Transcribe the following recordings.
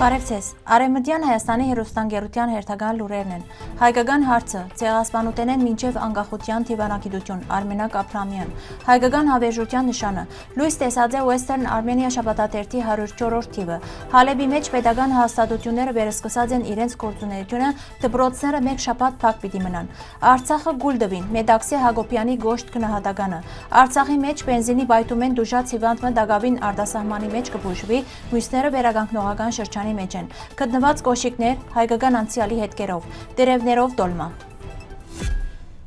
Բարևձեզ, Արևմտյան Հայաստանի հեռուստաընկերության հերթական լուրերն են։ Հայկական հարցը, ցեղասպանուտենեն մինչև անկախության թիվանակիտություն, Արմենակ Աբրամյան, հայկական հավերժության նշանը, լույս տեսած է Western Armenia շաբաթաթերթի 104-րդ թիվը, Հալեբի մեջ պետական հաստատությունները վերսկսած են իրենց գործունեությունը, դպրոցները մեկ շաբաթ փակ պիտի մնան, Արցախը գուլ դվին, Մեդաքսե Հակոբյանի գոշտ քնահատականը, Արցախի մեջ բենզինի բայթումեն դուժած հիվանդը Դագավին արտասահմանի մեջ կբուժվի, մյուսները վերականգնողական շրջանի մեջ են, գտնված կոշիկներ հայկական անցյալի հետքերով, տերևներով դոլմա։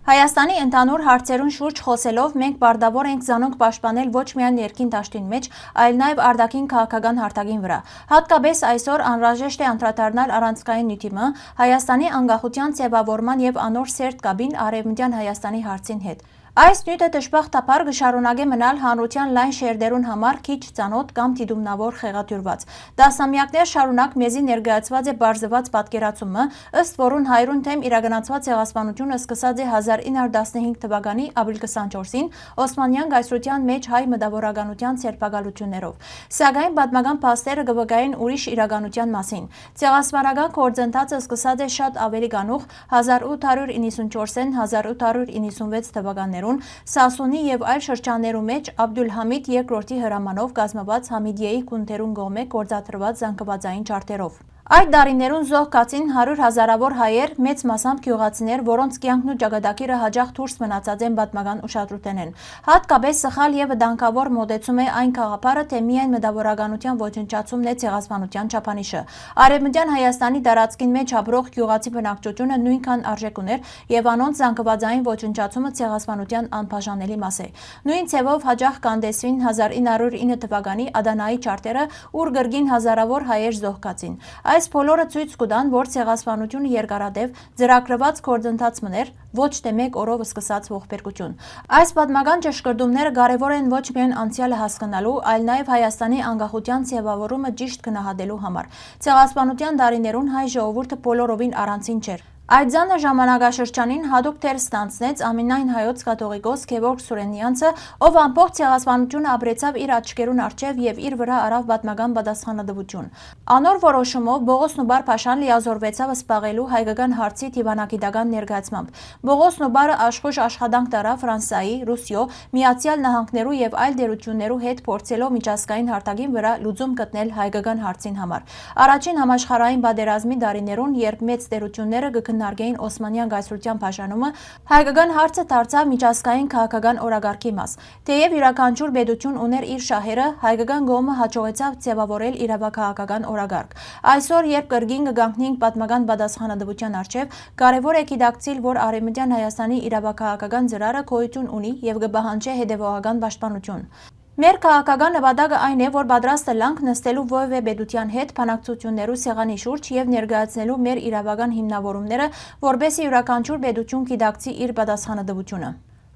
Հայաստանի ընդհանուր հարցերուն շուրջ խոսելով մենք բարդավոր ենք զանոնք պաշտպանել ոչ միայն ներքին դաշտին մեջ, այլ նաև արտաքին քաղաքական հարթակին վրա։ Հատկապես այսօր անհրաժեշտ է անդրադառնալ առանցքային նյութիմը Հայաստանի անկախության ձևավորման եւ անոր սերտ կաբին Արևմտյան Հայաստանի հարցին հետ։ Այս նյութը դժբախտաբար կշարունակի մնալ հանրության լայն շերտերուն համար քիչ ծանոթ կամ դիտումնավոր խեղաթյուրված։ Դասամյակներ շարունակ մեզի ներկայացված է բարձրված պատկերացումը, ըստ որուն հայրուն թեմ իրականացված ցեղասպանությունը սկսած է 1915 թվականի ապրիլ 24-ին Օսմանյան գայսրության մեջ հայ մտավորականության ցերպակալություններով։ Սակայն պատմական փաստերը կվկայեն ուրիշ իրականության մասին։ Ցեղասպանական գործընթացը սկսած է շատ ավելի գանուխ 1894-ին 1896 թվականներում Սասունի եւ այլ շրջաններու մեջ Աբդուլհամիդ II-ի հրամանով կազմված Համիդիեի քունթերուն կողմէ գործադրված զանգվածային ճարտերով։ Այդ դարիներուն զոհ կացին 100 հազարավոր հայեր, մեծ մասամբ գյուղացիներ, որոնց կյանքն ու ճակատագիրը հաջող դուրս մնացած են պատմական ուշադրութեն են։ Հատկապես սխալ եւ դանկավոր մոտեցում է այն գաղափարը, թե միայն մտավորականության ոչնչացումն է ցեղասպանության չափանիշը։ Արևմտյան Հայաստանի տարածքին մեջ ապրող գյուղացի բնակչությունը նույնքան արժեք ուներ եւ անոնց զանգվածային ոչնչացումը ցեղասպանության անբաժանելի մաս է։ Նույն ցևով հաջող կանդեսվին 1909 թվականի Ադանայի ճարտերը, ուր գրգին հազարավոր հայեր զոհ կացին։ Այս բոլորը ցույց կտան, որ ցեղասպանությունը երկարատև ծրագրված գործընթաց մներ, ոչ թե մեկ օրով սկսած ողբերգություն։ Այս պատմական ճշգրտումները կարևոր են ոչ միայն անցյալը հասկանալու, այլ նաև Հայաստանի անկախության ձևավորումը ճիշտ գնահատելու համար։ Ցեղասպանության դարիներուն հայ ժողովուրդը բոլորովին առանցին չէր։ Այդ ձանը ժամանակաշրջանին հատուկ թեր ստանցնեց ամենայն հայոց կաթողիկոս Գևորգ Սուրենյանցը, ով ամբողջ ցեղասպանությունը ապրեցավ իր աչքերուն առջև եւ իր վրա առավ պատմական պատասխանատվություն։ Անոր որոշումով Բողոս Նուբար Փաշան լիազորվեցավ սպաղելու հայկական հարցի դիվանագիտական ներկայացմամբ։ Բողոս Նուբարը աշխուժ աշխատանք տարավ Ֆրանսիայի, Ռուսիո, Միացյալ Նահանգներու եւ այլ դերություններու հետ փորձելով միջազգային հարթակին վրա լուծում գտնել հայկական հարցին համար։ Առաջին համաշխարհային պատերազմի դարիներուն, երբ մեծ դերությունները քննարկեին Օսմանյան գայսրության բաժանումը, հայկական հարցը դարձավ միջազգային քաղաքական օրագարկի մաս։ Թեև յուրաքանչյուր պետություն ուներ իր շահերը, հայկական կողմը հաջողեցավ ձևավորել իրավաքաղաքական օրագարկ։ Այսօր, երբ կրկին կգանքնենք պատմական պատասխանատվության առջև, կարևոր է գիտակցել, որ Արևմտյան Հայաստանի իրավաքաղաքական ծրարը գոյություն ունի եւ կպահանջի հետեւողական պաշտպանություն։ Մեր քաղաքական նպատակը այն է, որ պատրաստ լանք նստելու որևէ պետության հետ բանակցություններու սեղանի շուրջ եւ ներկայացնելու մեր իրավական հիմնավորումները, որբեսի յուրաքանչյուր պետություն գիտակցի իր պատասխանատվությունը։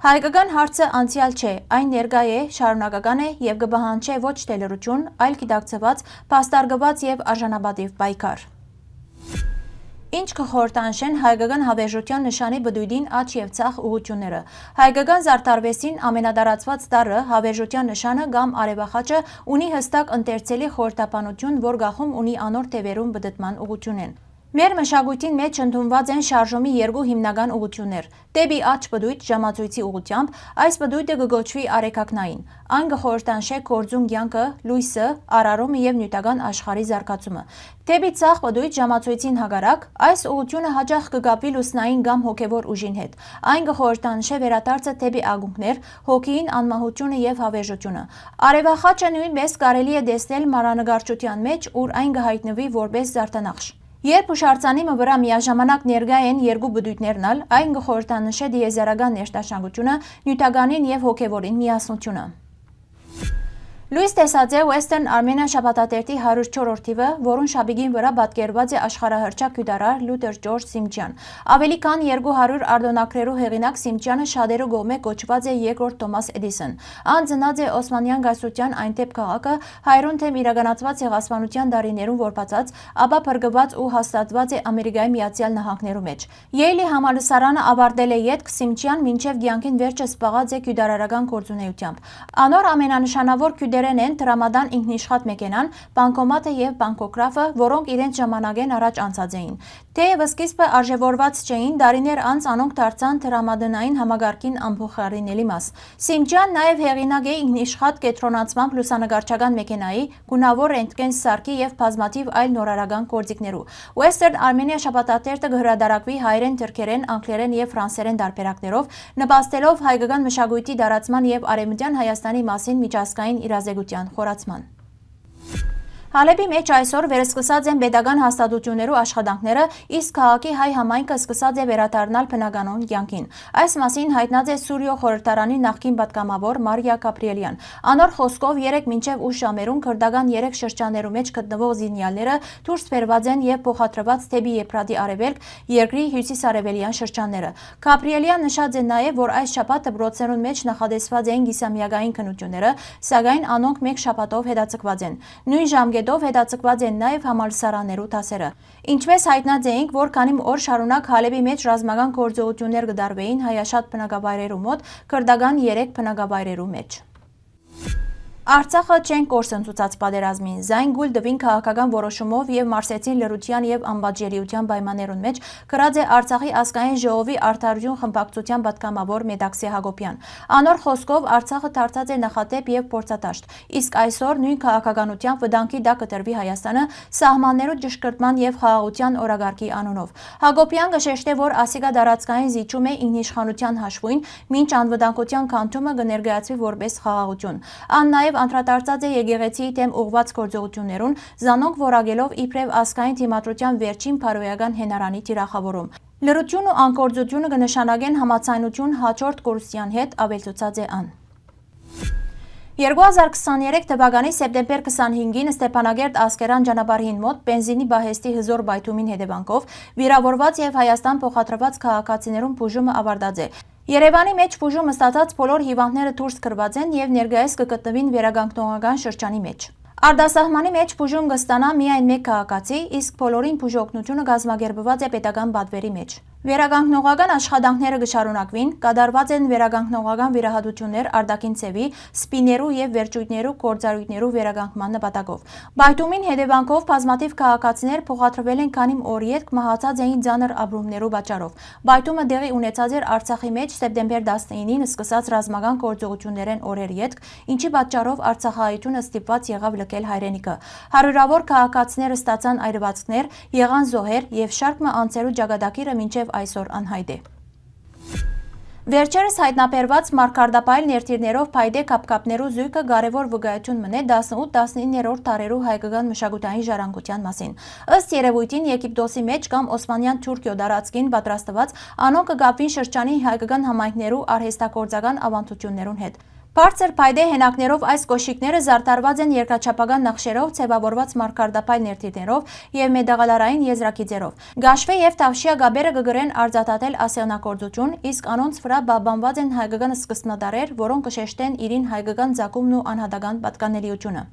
Հայկական հարցը անցյալ չէ, այն ներկա է, շարունակական է եւ կպահանջի ոչ թե լրություն, այլ գիտակցված, փաստարկված եւ արժանապատիվ պայքար։ Ինչ կխորհրդանշեն հայկական հավերժության նշանի բդույթին աճ եւ ցախ ուղղությունները։ Հայկական զարդարվեստին ամենատարածված տարրը հավերժության նշանը կամ արևախաչը ունի հստակ ընթերցելի խորհրդապանություն, որ գախում ունի անոր թևերուն բդտման ուղղություն են։ Մեր մշակույթին մեջ ընդունված են շարժումի երկու հիմնական ուղղություններ՝ դեպի աճ բդույթ ժամացույցի ուղղությամբ, այս բդույթը կգոչվի արեգակնային։ Այն կխորհրդանշե գործուն կյանքը, լույսը, արարումը եւ նյութական աշխարհի զարգացումը։ Դեպի ցախ բդույթ ժամացույցին հակառակ, այս ուղղությունը հաճախ կգապի լուսնային կամ հոգեվոր ուժին հետ։ Այն կխորհրդանշե վերադարձը դեպի ագունքներ, հոգին, անմահությունը եւ հավերժությունը։ Արևախաչը նույնպես կարելի է տեսնել մանրանկարչության մեջ, ուր այն կհայտնվի որպես զարդանախշ։ Երբ հուշարձանի վրա միաժամանակ ներկա են երկու բդույթներն, այն կխորհրդանշե դիեզերական ներշնչությունը, նյութականին եւ հոգեվորին միասնությունը։ Լույս տեսած է Western Armenia շաբաթաթերթի 104-րդ թիվը, որուն շաբիգին վրա պատկերված է աշխարհահռչակ գյուտարար Լյութեր Ջորջ Սիմչյան։ Ավելի քան 200 արտոնագրերու հեղինակ Սիմչյանը շատերու կողմէ կոչված է երկրորդ Թոմաս Էդիսոն։ Ան ծնած է Օսմանյան գայսրության այնտեպ քաղաքը, հայրուն թեմ իրականացված ցեղասպանության դարիներուն որբացած, ապա փրկված ու հաստատված է Ամերիկայի Միացյալ Նահանգներու մեջ։ Յեյլի համալսարանը ավարտել է ետք Սիմչյան մինչև կյանքին վերջը սպաղած է գյուտարարական գործունեությամբ։ Անոր ամենանշանավոր քուրդերեն են տրամադան ինքնիշխատ մեքենան, բանկոմատը եւ բանկոգրաֆը, որոնք իրենց ժամանակեն առաջ անցած էին։ Թեև սկիզբը արժևորված չէին, դարիներ անց անոնք դարձան տրամադանային համագարկին անփոխարինելի մաս։ Սիմջյան նաև հեղինակ է ինքնիշխատ կենտրոնացմամբ լուսանկարչական մեքենայի, գունավոր ռենտգեն սարքի եւ բազմաթիվ այլ նորարարական գործիքներու։ Western Armenia շաբաթաթերթը կհրադարակվի հայերեն, թուրքերեն, անգլերեն եւ ֆրանսերեն դարբերակներով, նպաստելով հայկական մշակույթի դարացման եւ արևմտյան Հայաստանի մասին միջազգային իրազեկության խորացման։ Հալեբի մեջ այսօր վերսկսած են պետական հաստատություններու աշխատանքները, իսկ քաղաքի հայ համայնքը սկսած է վերադառնալ բնականոն կյանքին։ Այս մասին հայտնած է Սուրիո խորհրդարանի նախկին պատգամավոր Մարիա Գաբրիելյան։ Անոր խոսքով 3 մինչև 8 ժամերուն քրդական 3 շրջաններու մեջ գտնվող զինյալները դուրս բերված են եւ փոխադրված թեպի Եփրատի արևելք, երկրի հյուսիսարևելյան շրջանները։ Գաբրիելյան նշած է նաեւ, որ այս շաբաթը բրոցերուն մեջ նախադեсված էին գիսամիագային քննությունները, սակայն անոնք մեկ շաբաթով հետաձգված են։ Նույն ժամկետով հետաձգված են նաև համալսարաններու դասերը։ Ինչպես հայտնած էինք, որ քանի օր շարունակ Հալեբի մեջ ռազմական գործողություններ կդարվեին հայաշատ բնակավայրերու մոտ, քրդական 3 բնակավայրերու մեջ։ Արցախը չեն կորսնցուցած պատերազմին, զայն գուլ դվին քաղաքական որոշումով եւ մարսեցին լրության եւ անբաժանելիության պայմաններուն մեջ գրած է Արցախի ազգային ժողովի արդարություն խմբակցության պատգամավոր Մեդաքսի Հակոբյան։ Անոր խոսքով Արցախը դարձած է նախատեպ եւ փորձադաշտ, իսկ այսօր նույն քաղաքականությամբ վտանգի դա կտրվի Հայաստանը սահմաններու ճշգրտման եւ խաղաղության օրագարկի անունով։ Հակոբյան կշեշտե, որ ասիկա դարածքային զիջում է ինքնիշխանության հաշվին, մինչ անվտանգության քանդումը կներկայացվի որպես խաղաղություն։ Ան նաեւ անդրադարձած է եկեղեցիի դեմ ուղղված գործողություններուն, զանոնք որակելով իբրև ազգային թիմադրության վերջին փարոյական հենարանի թիրախավորում։ Լրություն ու անկորձությունը կնշանակեն համացայնություն հաջորդ կորուսյան հետ, ավելցուցած է ան։ 2023 թվականի սեպտեմբեր 25-ին Ստեփանագերտ Ասկերան ճանապարհին մոտ բենզինի բահեստի հզոր բայթումին հետևանքով վիրավորված եւ Հայաստան փոխադրված քաղաքացիներուն բուժումը ավարտած է։ Երևանի մեջ բուժումը ստացած բոլոր հիվանդները դուրս գրված են եւ ներկայիս կգտնվին վերականգնողական շրջանի մեջ։ Արտասահմանի մեջ բուժում կստանա միայն մեկ քաղաքացի, իսկ բոլորին բուժօգնությունը կազմակերպված է պետական պատվերի մեջ։ Վերականգնողական աշխատանքները կշարունակվին, կատարված են վերականգնողական վիրահատություններ արտաքին ցևի, սպիներու եւ վերջույթներու գործառույթներու վերականգնման նպատակով։ Բայթումին հետևանքով բազմաթիվ քաղաքացիներ փոխադրվել են քանի օր յետք մահացած էին ծանր ապրումներու պատճառով։ Բայթումը դեղի ունեցած էր Արցախի մեջ սեպտեմբեր 19-ին սկսած ռազմական գործողություններեն օրեր յետք, ինչի պատճառով Արցախահայությունը ստիպված եղավ լքել հայրենիքը։ Հարյուրավոր քաղաքացիները ստացան այրվածքներ, եղան զոհեր եւ շարք անցերու ճակատագիրը մինչեւ այսօր անհայտ է։ Վերջերս հայտնաբերված մարգարտապայլ ներդիրներով փայդե կապկապներու զույգը կարևոր վկայություն մնե 18-19-րդ դարերու հայկական մշակութային ժառանգության մասին։ Ըստ երևույթին Եգիպտոսի մեջ կամ Օսմանյան Թուրքիո դարածքին պատրաստված անոնք կգապվին շրջանի հայկական համայնքներու արհեստագործական ավանդություններուն հետ։ Բարձր փայդե հենակներով այս կոշիկները զարդարված են երկրաչափական նախշերով, ցևավորված մարգարտապայլ ներդիրներով եւ մեդաղալարային եզրակիցերով։ Գաշվե եւ Թավշյա գաբերը կգրեն արձատատել ասեղնագործություն, իսկ անոնց վրա բաբանված են հայկական սկզբնադարեր, որոնք կշեշտեն իրին հայկական ծագումն ու անհատական պատկանելիությունը։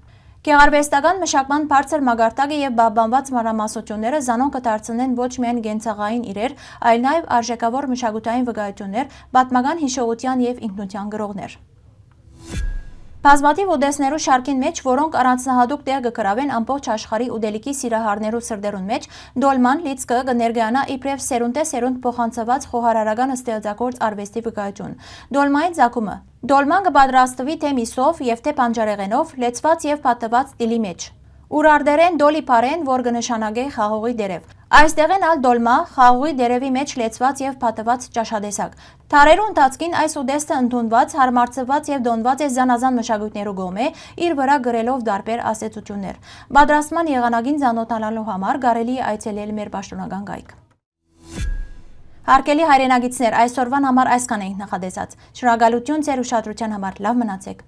Գեղարվեստական մշակման բարձր մագարտակը եւ բաբանված մանրամասնությունները զանոնք կդարձնեն ոչ միայն գենցաղային իրեր, այլ նաեւ արժեքավոր մշակութային վկայություններ, պատմական հիշողության եւ ինքնության գրողներ։ Բազմաթիվ ուտեստներու շարքին մեջ, որոնք առանձնահատուկ տեղ կգրավեն ամբողջ աշխարհի ուտելիքի սիրահարներու սրտերուն մեջ, դոլման լիցքը կներկայանա իբրև սերունդ փոխանցված խոհարարական ստեղծագործ արվեստի վկայություն։ Դոլմայի ծագումը։ Դոլման կպատրաստվի թե միսով եւ թե բանջարեղենով, լեցված եւ պատված տիլի մեջ։ Ուրարդերեն դոլի պարեն, որ կնշանակե խաղողի դերև։ Այստեղեն ալ դոլմա խաղողի դերևի մեջ լեցված եւ պատված ճաշադեսակ։ Թարերու ընթացքին այս ուտեստը ընդունված, հարմարցված եւ դոնված է զանազան մշակույթներու գոմե, իր վրա գրելով դարբեր ասացություններ։ Պատրաստման եղանակին ծանոթանալու համար կարելի է այցելել մեր պաշտոնական կայք։ Հարգելի հայրենագիտներ, այսօրվան համար այսքան ենք նախադեсած։ Շնորհակալություն ձեր ուշադրության համար, լավ մնացեք։